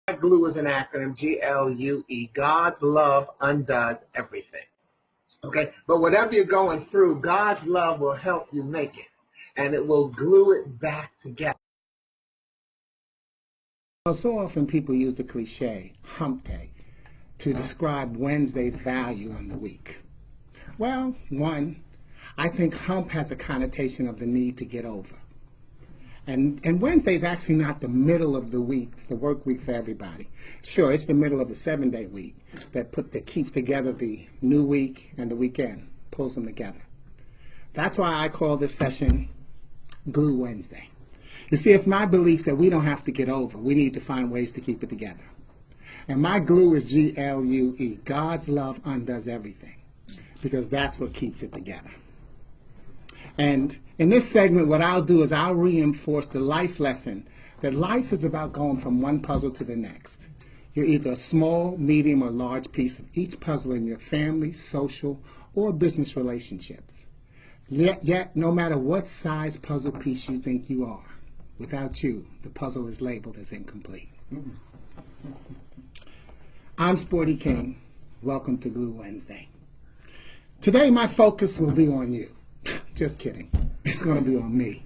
GLUE is an acronym, Glue. God's love undoes everything. Okay? But whatever you're going through, God's love will help you make it. And it will glue it back together. Well, so often people use the cliche, hump day, to describe Wednesday's value in the week. Well, one, I think hump has a connotation of the need to get over. And Wednesday is actually not the middle of the week, the work week for everybody. Sure, it's the middle of the 7-day week that keeps together the new week and the weekend, pulls them together. That's why I call this session Glue Wednesday. You see, it's my belief that we don't have to get over. We need to find ways to keep it together. And my glue is GLUE. God's love undoes everything, because that's what keeps it together. And in this segment, what I'll do is I'll reinforce the life lesson that life is about going from one puzzle to the next. You're either a small, medium, or large piece of each puzzle in your family, social, or business relationships. Yet, no matter what size puzzle piece you think you are, without you, the puzzle is labeled as incomplete. I'm Sporty King. Welcome to Glue Wednesday. Today, my focus will be on you. Just kidding. It's going to be on me.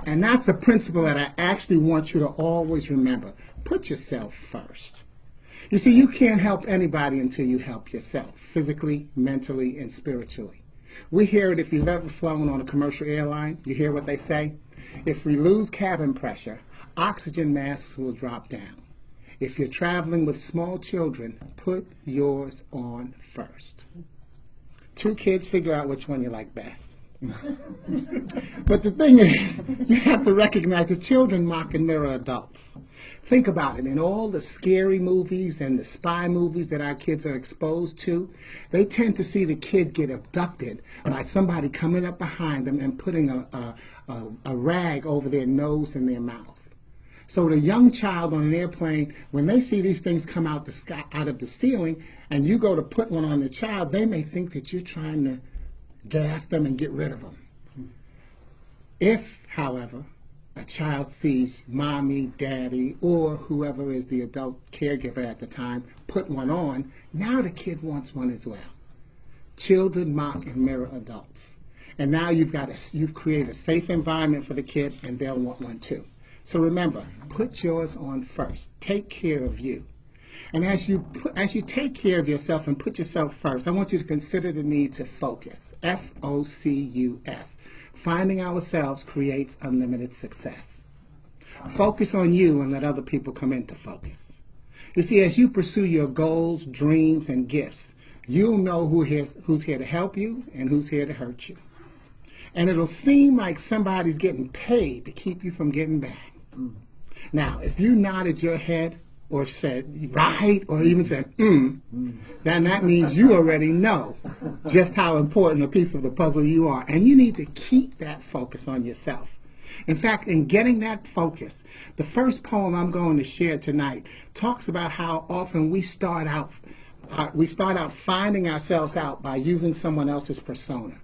And that's a principle that I actually want you to always remember. Put yourself first. You see, you can't help anybody until you help yourself, physically, mentally, and spiritually. We hear it if you've ever flown on a commercial airline. You hear what they say? If we lose cabin pressure, oxygen masks will drop down. If you're traveling with small children, put yours on first. 2 kids, figure out which one you like best. But the thing is, you have to recognize that children mock and mirror adults. Think about it. In all the scary movies and the spy movies that our kids are exposed to, they tend to see the kid get abducted by somebody coming up behind them and putting a rag over their nose and their mouth. So the young child on an airplane, when they see these things come out the sky, out of the ceiling, and you go to put one on the child, they may think that you're trying to gas them and get rid of them. If, however, a child sees mommy, daddy, or whoever is the adult caregiver at the time put one on, now the kid wants one as well. Children mock and mirror adults. And now you've created a safe environment for the kid, and they'll want one too. So remember, put yours on first. Take care of you. And as you take care of yourself and put yourself first, I want you to consider the need to focus. Focus. Finding ourselves creates unlimited success. Focus on you and let other people come into focus. You see, as you pursue your goals, dreams, and gifts, you'll know who's here to help you and who's here to hurt you. And it'll seem like somebody's getting paid to keep you from getting back. Now, if you nodded your head or said right or even said then that means you already know just how important a piece of the puzzle you are. And you need to keep that focus on yourself. In fact, in getting that focus, the first poem I'm going to share tonight talks about how often we start out finding ourselves out by using someone else's persona.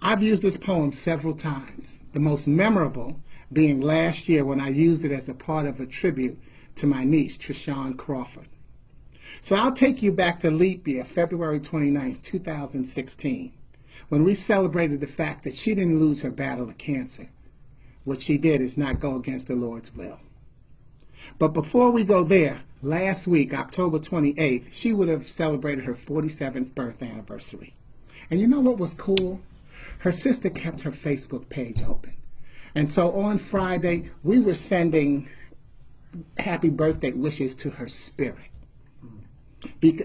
I've used this poem several times, the most memorable being last year when I used it as a part of a tribute to my niece, Trishon Crawford. So I'll take you back to leap year, February 29, 2016, when we celebrated the fact that she didn't lose her battle to cancer. What she did is not go against the Lord's will. But before we go there, last week, October 28th, she would have celebrated her 47th birth anniversary. And you know what was cool? Her sister kept her Facebook page open. And so on Friday, we were sending happy birthday wishes to her spirit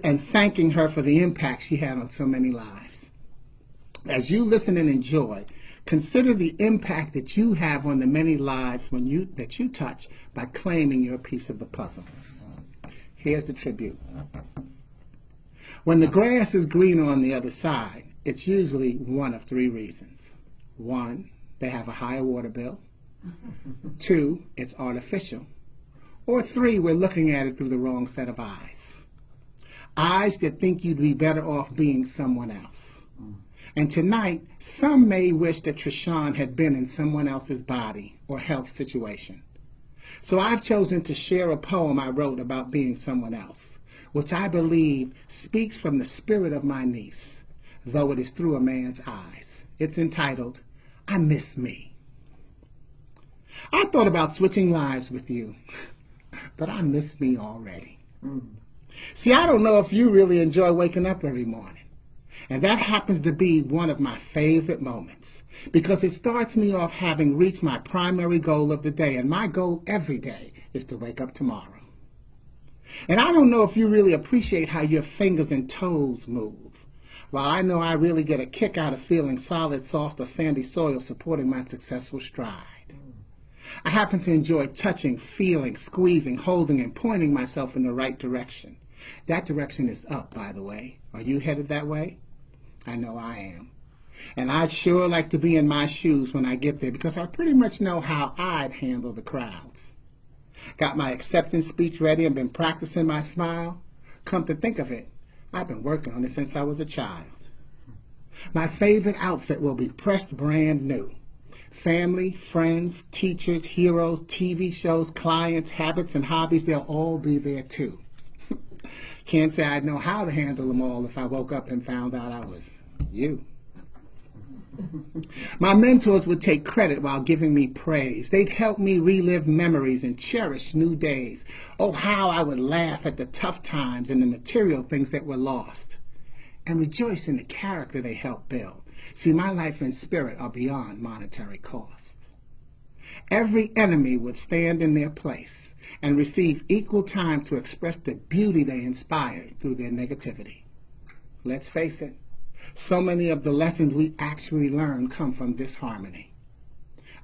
and thanking her for the impact she had on so many lives. As you listen and enjoy, consider the impact that you have on the many lives that you touch by claiming your piece of the puzzle. Here's the tribute. When the grass is greener on the other side, it's usually one of 3 reasons. 1, they have a higher water bill. 2, it's artificial. Or 3, we're looking at it through the wrong set of eyes. Eyes that think you'd be better off being someone else. And tonight, some may wish that Trishon had been in someone else's body or health situation. So I've chosen to share a poem I wrote about being someone else, which I believe speaks from the spirit of my niece, though it is through a man's eyes. It's entitled, I Miss Me. I thought about switching lives with you, but I miss me already. See, I don't know if you really enjoy waking up every morning. And that happens to be one of my favorite moments because it starts me off having reached my primary goal of the day. And my goal every day is to wake up tomorrow. And I don't know if you really appreciate how your fingers and toes move. While I know I really get a kick out of feeling solid, soft, or sandy soil supporting my successful stride. I happen to enjoy touching, feeling, squeezing, holding, and pointing myself in the right direction. That direction is up, by the way. Are you headed that way? I know I am. And I'd sure like to be in my shoes when I get there because I pretty much know how I'd handle the crowds. Got my acceptance speech ready and been practicing my smile. Come to think of it, I've been working on it since I was a child. My favorite outfit will be pressed brand new. Family, friends, teachers, heroes, TV shows, clients, habits, and hobbies, they'll all be there too. Can't say I'd know how to handle them all if I woke up and found out I was you. My mentors would take credit while giving me praise. They'd help me relive memories and cherish new days. Oh, how I would laugh at the tough times and the material things that were lost and rejoice in the character they helped build. See, my life and spirit are beyond monetary cost. Every enemy would stand in their place and receive equal time to express the beauty they inspired through their negativity. Let's face it, so many of the lessons we actually learn come from disharmony.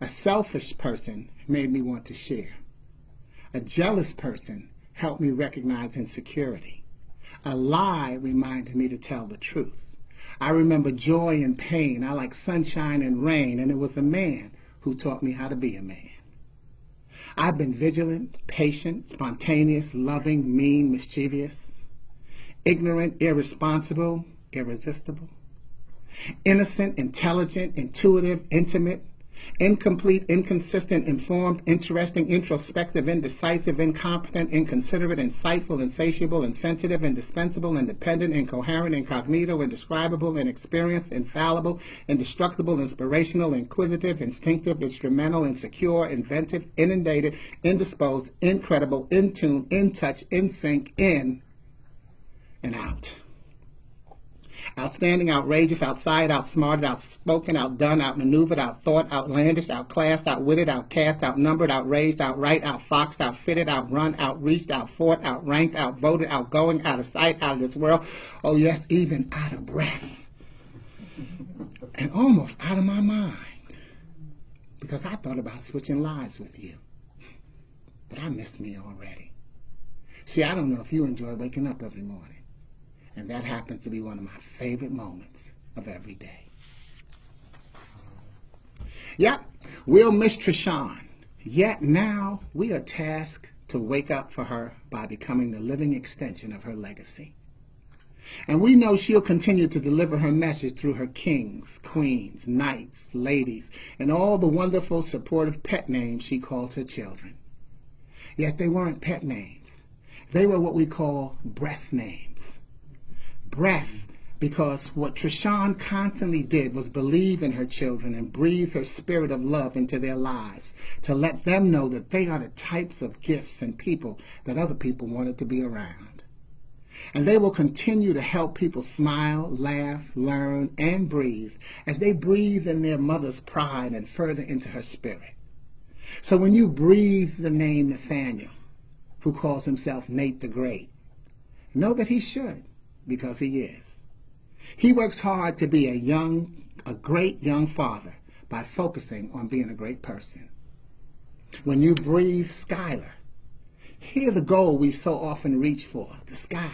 A selfish person made me want to share. A jealous person helped me recognize insecurity. A lie reminded me to tell the truth. I remember joy and pain. I like sunshine and rain, and it was a man who taught me how to be a man. I've been vigilant, patient, spontaneous, loving, mean, mischievous, ignorant, irresponsible, irresistible, innocent, intelligent, intuitive, intimate, incomplete, inconsistent, informed, interesting, introspective, indecisive, incompetent, inconsiderate, insightful, insatiable, insensitive, indispensable, independent, incoherent, incognito, indescribable, inexperienced, infallible, indestructible, inspirational, inquisitive, instinctive, instrumental, insecure, inventive, inundated, indisposed, incredible, in tune, in touch, in sync, in and out. Outstanding, outrageous, outside, outsmarted, outspoken, outdone, outmaneuvered, outthought, outlandish, outclassed, outwitted, outcast, outnumbered, outraged, outright, outfoxed, outfitted, outrun, outreached, outfought, outranked, outvoted, outgoing, out of sight, out of this world. Oh yes, even out of breath. And almost out of my mind. Because I thought about switching lives with you. But I miss me already. See, I don't know if you enjoy waking up every morning. And that happens to be one of my favorite moments of every day. Yep, we'll miss Trishon. Yet now we are tasked to wake up for her by becoming the living extension of her legacy. And we know she'll continue to deliver her message through her kings, queens, knights, ladies, and all the wonderful, supportive pet names she calls her children. Yet they weren't pet names. They were what we call breath names. Breath, because what Trishon constantly did was believe in her children and breathe her spirit of love into their lives to let them know that they are the types of gifts and people that other people wanted to be around. And they will continue to help people smile, laugh, learn, and breathe as they breathe in their mother's pride and further into her spirit. So when you breathe the name Nathaniel, who calls himself Nate the Great, know that he should. Because he is. He works hard to be a great young father by focusing on being a great person. When you breathe Skylar, hear the goal we so often reach for, the sky,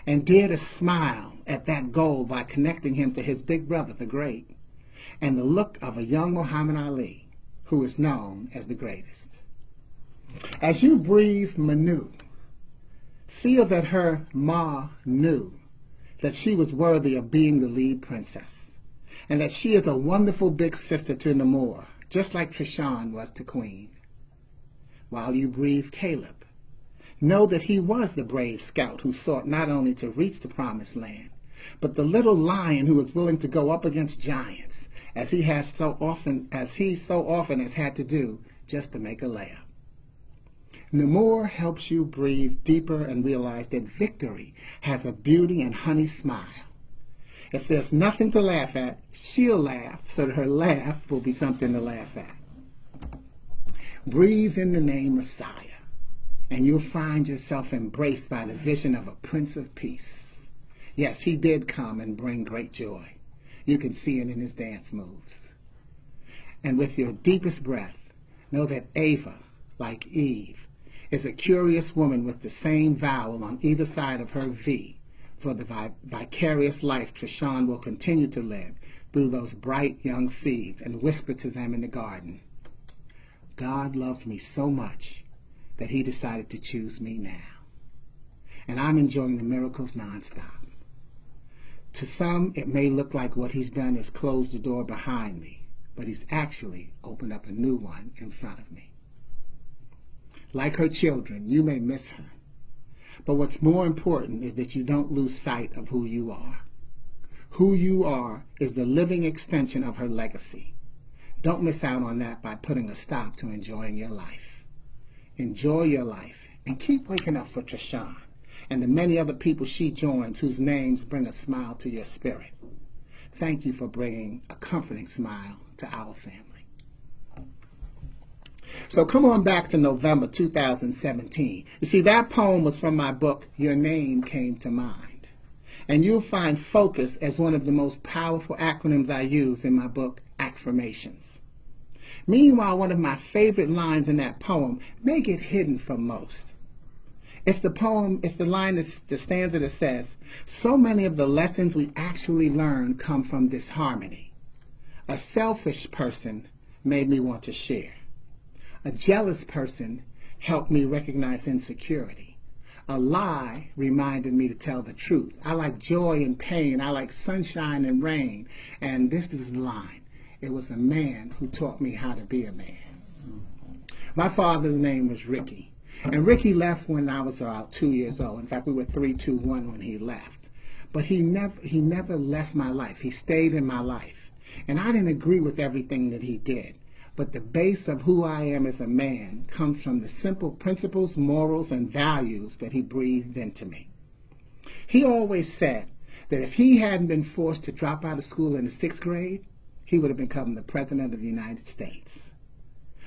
and dare to smile at that goal by connecting him to his big brother, the Great, and the look of a young Muhammad Ali, who is known as the greatest. As you breathe Manu, feel that her ma knew that she was worthy of being the lead princess, and that she is a wonderful big sister to Namor, just like Trishon was to Queen. while you breathe Caleb. Know that he was the brave scout who sought not only to reach the promised land, but the little lion who was willing to go up against giants, as he so often has had to do just to make a layup. Namor helps you breathe deeper and realize that victory has a beauty and honey smile. If there's nothing to laugh at, she'll laugh so that her laugh will be something to laugh at. Breathe in the name Messiah, and you'll find yourself embraced by the vision of a Prince of Peace. Yes, he did come and bring great joy. You can see it in his dance moves. And with your deepest breath, know that Ava, like Eve, is a curious woman with the same vowel on either side of her V for the vicarious life Trishon will continue to live through those bright young seeds and whisper to them in the garden, God loves me so much that he decided to choose me now. And I'm enjoying the miracles nonstop. To some, it may look like what he's done is closed the door behind me, but he's actually opened up a new one in front of me. Like her children, you may miss her. But what's more important is that you don't lose sight of who you are. Who you are is the living extension of her legacy. Don't miss out on that by putting a stop to enjoying your life. Enjoy your life and keep waking up for Trishon and the many other people she joins whose names bring a smile to your spirit. Thank you for bringing a comforting smile to our family. So come on back to November 2017. You see, that poem was from my book, Your Name Came to Mind. And you'll find focus as one of the most powerful acronyms I use in my book, Affirmations. Meanwhile, one of my favorite lines in that poem may get hidden from most. It's the line, the stanza that says, so many of the lessons we actually learn come from disharmony. A selfish person made me want to share. A jealous person helped me recognize insecurity. A lie reminded me to tell the truth. I like joy and pain. I like sunshine and rain. And this is the line. It was a man who taught me how to be a man. My father's name was Ricky. And Ricky left when I was about 2 years old. In fact, we were 3, 2, 1 when he left. But he never left my life. He stayed in my life. And I didn't agree with everything that he did. But the base of who I am as a man comes from the simple principles, morals, and values that he breathed into me. He always said that if he hadn't been forced to drop out of school in the 6th grade, he would have become the President of the United States.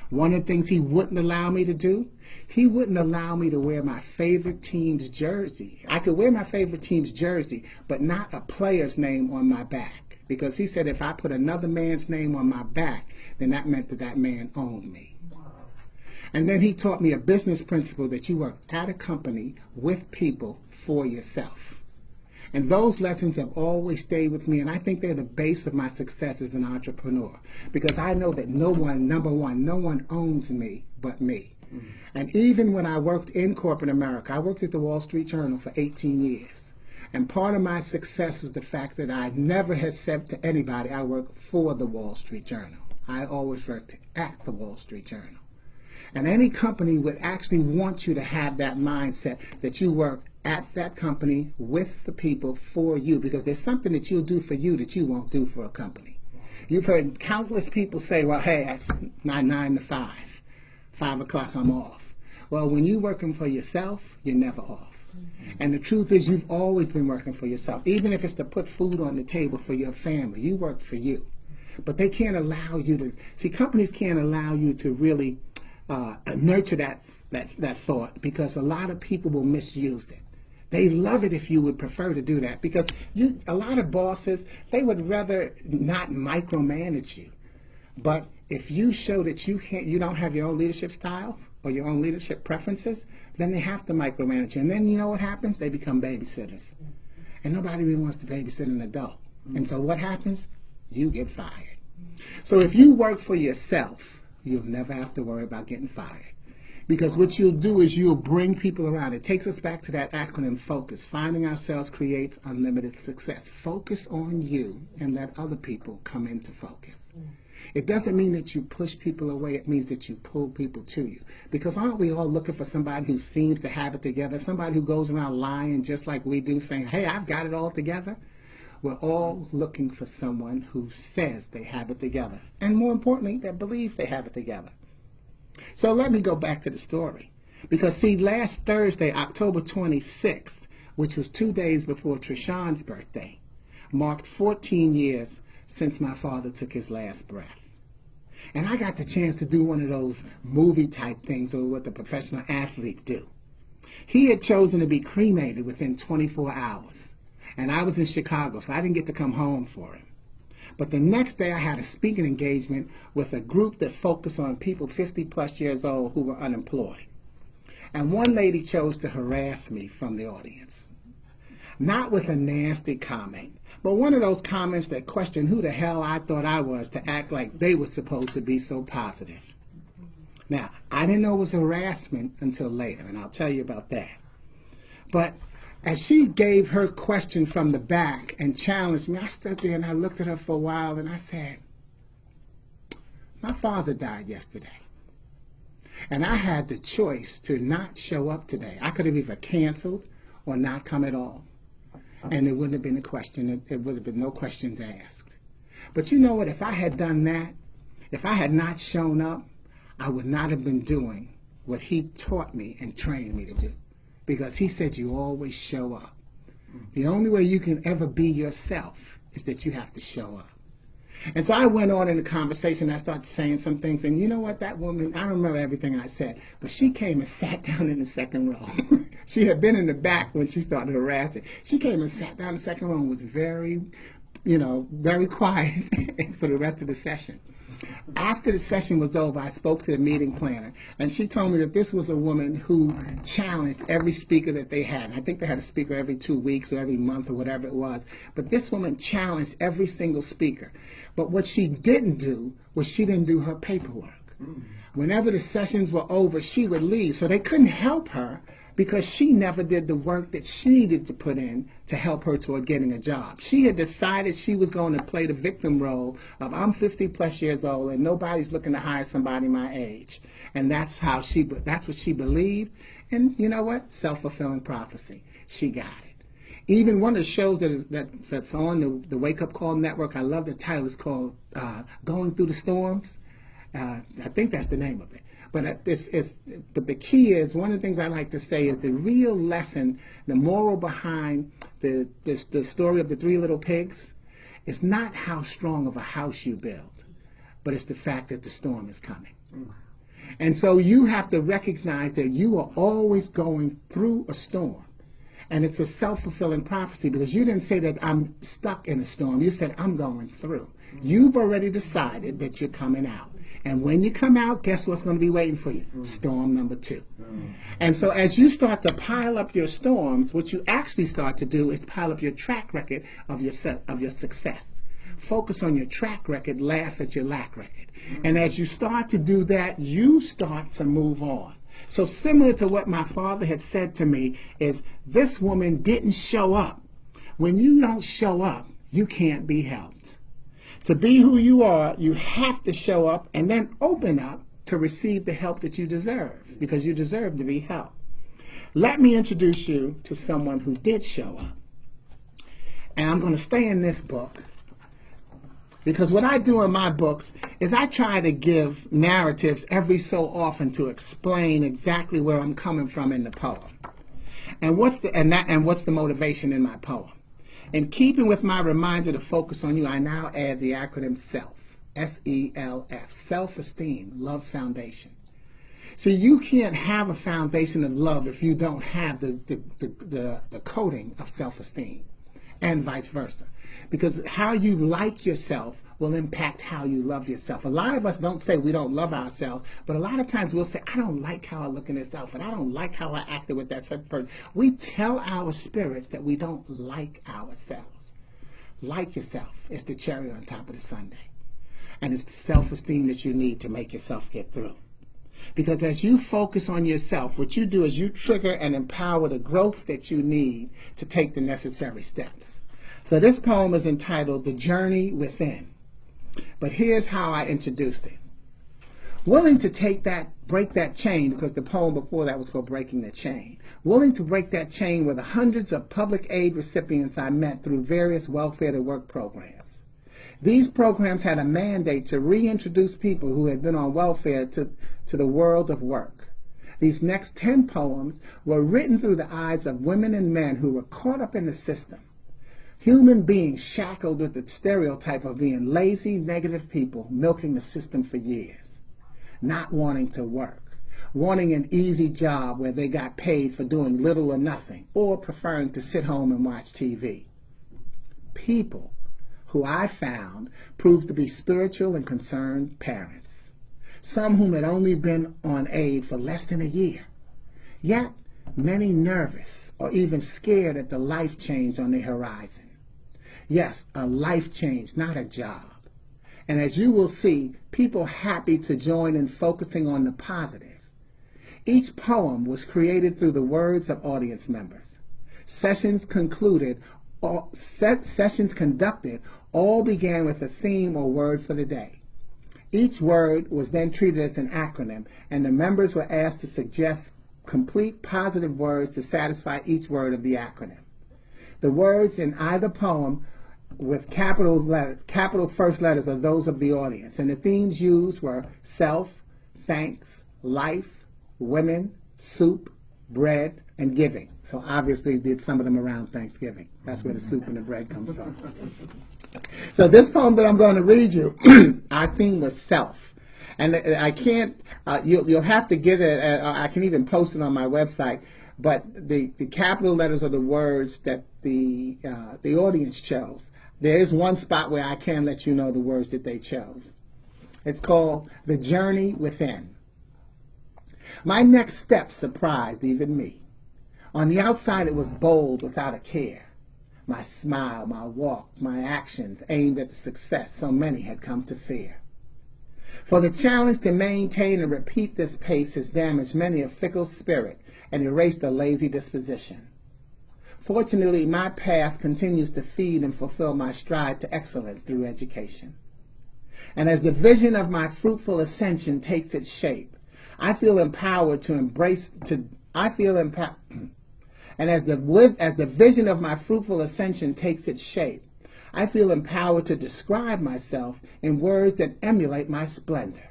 One of the things he wouldn't allow me to do, he wouldn't allow me to wear my favorite team's jersey. I could wear my favorite team's jersey, but not a player's name on my back. Because he said if I put another man's name on my back, then that meant that that man owned me. And then he taught me a business principle that you work at a company with people for yourself. And those lessons have always stayed with me, and I think they're the base of my success as an entrepreneur. Because I know that no one owns me but me. And even when I worked in corporate America, I worked at the Wall Street Journal for 18 years. And part of my success was the fact that I never had said to anybody I work for the Wall Street Journal. I always worked at the Wall Street Journal. And any company would actually want you to have that mindset that you work at that company with the people for you, because there's something that you'll do for you that you won't do for a company. You've heard countless people say, well, hey, that's my 9 to 5. 5 o'clock, I'm off. Well, when you're working for yourself, you're never off. And the truth is you've always been working for yourself. Even if it's to put food on the table for your family, you work for you. But they can't allow you to, see, companies can't allow you to really nurture that thought, because a lot of people will misuse it. They love it if you would prefer to do that, because a lot of bosses, they would rather not micromanage you. But if you show that you don't have your own leadership styles or your own leadership preferences, then they have to micromanage you. And then you know what happens? They become babysitters. And nobody really wants to babysit an adult. And so what happens? You get fired. So if you work for yourself, you'll never have to worry about getting fired. Because what you'll do is you'll bring people around. It takes us back to that acronym FOCUS. Finding ourselves creates unlimited success. Focus on you and let other people come into focus. It doesn't mean that you push people away. It means that you pull people to you. Because aren't we all looking for somebody who seems to have it together, somebody who goes around lying just like we do, saying, hey, I've got it all together? We're all looking for someone who says they have it together. And more importantly, that believes they have it together. So let me go back to the story. Because see, last Thursday, October 26th, which was 2 days before Trishon's birthday, marked 14 years since my father took his last breath. And I got the chance to do one of those movie-type things, or what the professional athletes do. He had chosen to be cremated within 24 hours. And I was in Chicago, so I didn't get to come home for him. But the next day, I had a speaking engagement with a group that focused on people 50-plus years old who were unemployed. And one lady chose to harass me from the audience. Not with a nasty comment, but one of those comments that questioned who the hell I thought I was to act like they were supposed to be so positive. Now, I didn't know it was harassment until later, and I'll tell you about that. But as she gave her question from the back and challenged me, I stood there and I looked at her for a while and I said, my father died yesterday. And I had the choice to not show up today. I could have either canceled or not come at all. And there wouldn't have been a question, there would have been no questions asked. But you know what, if I had done that, if I had not shown up, I would not have been doing what he taught me and trained me to do. Because he said you always show up. The only way you can ever be yourself is that you have to show up. And so I went on in the conversation, I started saying some things, and you know what, that woman, I don't remember everything I said, but she came and sat down in the second row. She had been in the back when she started harassing. She came and sat down in the second row and was very, very quiet for the rest of the session. After the session was over, I spoke to the meeting planner, and she told me that this was a woman who challenged every speaker that they had. I think they had a speaker every 2 weeks or every month or whatever it was. But this woman challenged every single speaker. But what she didn't do was she didn't do her paperwork. Whenever the sessions were over, she would leave. So they couldn't help her because she never did the work that she needed to put in to help her toward getting a job. She had decided she was going to play the victim role of I'm 50-plus years old and nobody's looking to hire somebody my age. And that's what she believed. And you know what? Self-fulfilling prophecy. She got it. Even one of the shows that's on the Wake Up Call Network, I love the title, it's called Going Through the Storms. I think that's the name of it. But the key is, one of the things I like to say is the real lesson, the moral behind the story of the 3 little pigs is not how strong of a house you build, but it's the fact that the storm is coming. And so you have to recognize that you are always going through a storm. And it's a self-fulfilling prophecy, because you didn't say that I'm stuck in a storm. You said I'm going through. You've already decided that you're coming out. And when you come out, guess what's going to be waiting for you? Storm number 2. And so as you start to pile up your storms, what you actually start to do is pile up your track record of your success. Focus on your track record, laugh at your lack record. And as you start to do that, you start to move on. So similar to what my father had said to me is, this woman didn't show up. When you don't show up, you can't be helped. To be who you are, you have to show up and then open up to receive the help that you deserve, because you deserve to be helped. Let me introduce you to someone who did show up. And I'm going to stay in this book, because what I do in my books is I try to give narratives every so often to explain exactly where I'm coming from in the poem. And what's the motivation in my poem? In keeping with my reminder to focus on you, I now add the acronym SELF, S-E-L-F, self-esteem, love's foundation. See, you can't have a foundation of love if you don't have the coating of self-esteem, and vice versa. Because how you like yourself will impact how you love yourself. A lot of us don't say we don't love ourselves, but a lot of times we'll say, I don't like how I look in this outfit. I don't like how I acted with that certain person. We tell our spirits that we don't like ourselves. Like yourself is the cherry on top of the sundae. And it's the self-esteem that you need to make yourself get through. Because as you focus on yourself, what you do is you trigger and empower the growth that you need to take the necessary steps. So this poem is entitled The Journey Within. But here's how I introduced it. Willing to break that chain, because the poem before that was called Breaking the Chain. Willing to break that chain were the hundreds of public aid recipients I met through various welfare to work programs. These programs had a mandate to reintroduce people who had been on welfare to the world of work. These next 10 poems were written through the eyes of women and men who were caught up in the system. Human beings shackled with the stereotype of being lazy, negative people milking the system for years, not wanting to work, wanting an easy job where they got paid for doing little or nothing, or preferring to sit home and watch TV. People who I found proved to be spiritual and concerned parents, some whom had only been on aid for less than a year, yet many nervous or even scared at the life change on the horizon. Yes, a life change, not a job. And as you will see, people happy to join in focusing on the positive. Each poem was created through the words of audience members. Sessions conducted all began with a theme or word for the day. Each word was then treated as an acronym, and the members were asked to suggest complete positive words to satisfy each word of the acronym. The words in either poem with capital first letters are those of the audience, and the themes used were self, thanks, life, women, soup, bread, and giving. So obviously did some of them around Thanksgiving. That's where the soup and the bread comes from. So this poem that I'm going to read you, our theme was self. And I can't, you'll have to get it, I can even post it on my website, but the capital letters are the words that the audience chose. There is one spot where I can let you know the words that they chose. It's called The Journey Within. My next step surprised even me. On the outside it was bold without a care. My smile, my walk, my actions aimed at the success so many had come to fear. For the challenge to maintain and repeat this pace has damaged many a fickle spirit and erased a lazy disposition. Fortunately, my path continues to feed and fulfill my stride to excellence through education. And as the vision of my fruitful ascension takes its shape, I feel empowered to embrace, and as the vision of my fruitful ascension takes its shape, I feel empowered to describe myself in words that emulate my splendor.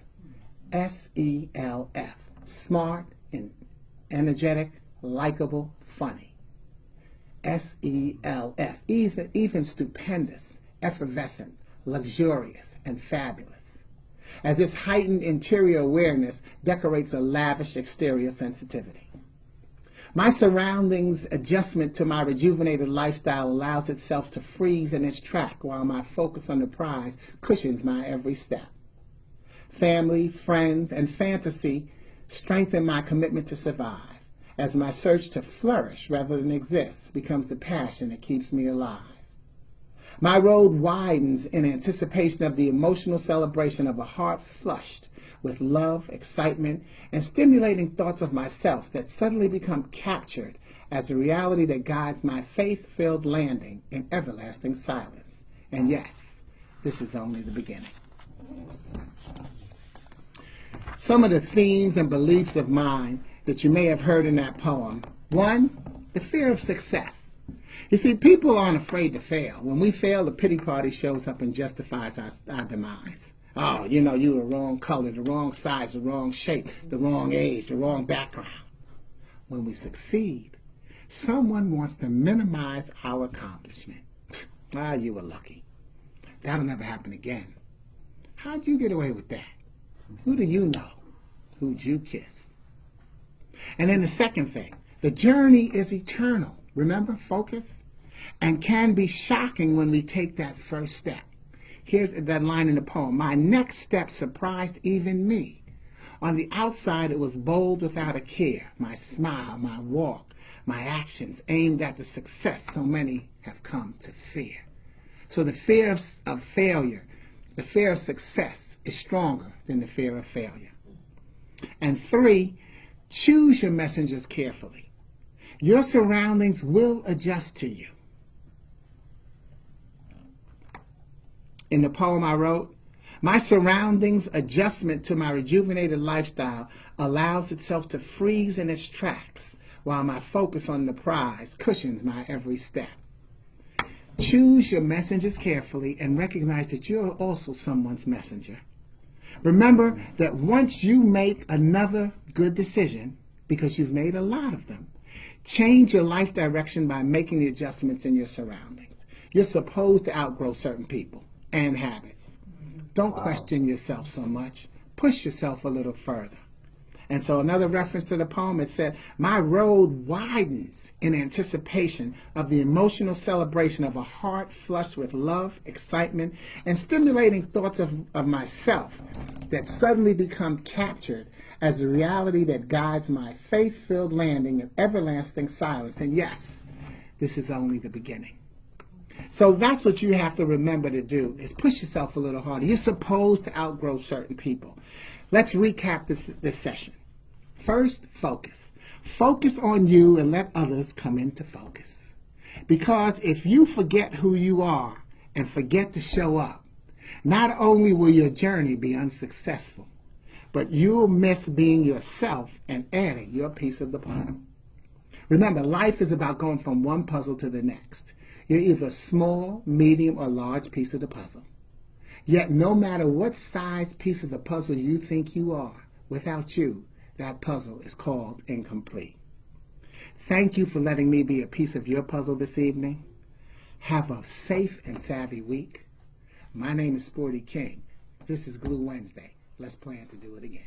S-E-L-F. Smart, energetic, likable, funny. S-E-L-F. Even stupendous, effervescent, luxurious, and fabulous. As this heightened interior awareness decorates a lavish exterior sensitivity. My surroundings' adjustment to my rejuvenated lifestyle allows itself to freeze in its track while my focus on the prize cushions my every step. Family, friends, and fantasy strengthen my commitment to survive as my search to flourish rather than exist becomes the passion that keeps me alive. My road widens in anticipation of the emotional celebration of a heart flushed with love, excitement, and stimulating thoughts of myself that suddenly become captured as the reality that guides my faith-filled landing in everlasting silence. And yes, this is only the beginning. Some of the themes and beliefs of mine that you may have heard in that poem. One, the fear of success. You see, people aren't afraid to fail. When we fail, the pity party shows up and justifies our demise. Oh, you know, you were the wrong color, the wrong size, the wrong shape, the wrong age, the wrong background. When we succeed, someone wants to minimize our accomplishment. Ah, you were lucky. That'll never happen again. How'd you get away with that? Who do you know? Who'd you kiss? And then the second thing, the journey is eternal. Remember, focus? And can be shocking when we take that first step. Here's that line in the poem. My next step surprised even me. On the outside, it was bold without a care. My smile, my walk, my actions aimed at the success so many have come to fear. So the fear of failure, the fear of success is stronger than the fear of failure. And three, choose your messengers carefully. Your surroundings will adjust to you. In the poem I wrote, My surroundings adjustment to my rejuvenated lifestyle allows itself to freeze in its tracks, while my focus on the prize cushions my every step. Choose your messengers carefully and recognize that you're also someone's messenger. Remember that once you make another good decision, because you've made a lot of them, change your life direction by making the adjustments in your surroundings. You're supposed to outgrow certain people and habits. Don't question yourself so much. Push yourself a little further. And so another reference to the poem, it said, my road widens in anticipation of the emotional celebration of a heart flushed with love, excitement, and stimulating thoughts of myself that suddenly become captured as the reality that guides my faith-filled landing in everlasting silence. And yes, this is only the beginning. So that's what you have to remember to do, is push yourself a little harder. You're supposed to outgrow certain people. Let's recap this session. First, focus. Focus on you and let others come into focus. Because if you forget who you are and forget to show up, not only will your journey be unsuccessful, but you'll miss being yourself and adding your piece of the puzzle. Remember, life is about going from one puzzle to the next. You're either a small, medium, or large piece of the puzzle. Yet no matter what size piece of the puzzle you think you are, without you, that puzzle is called incomplete. Thank you for letting me be a piece of your puzzle this evening. Have a safe and savvy week. My name is Sporty King. This is Glue Wednesday. Let's plan to do it again.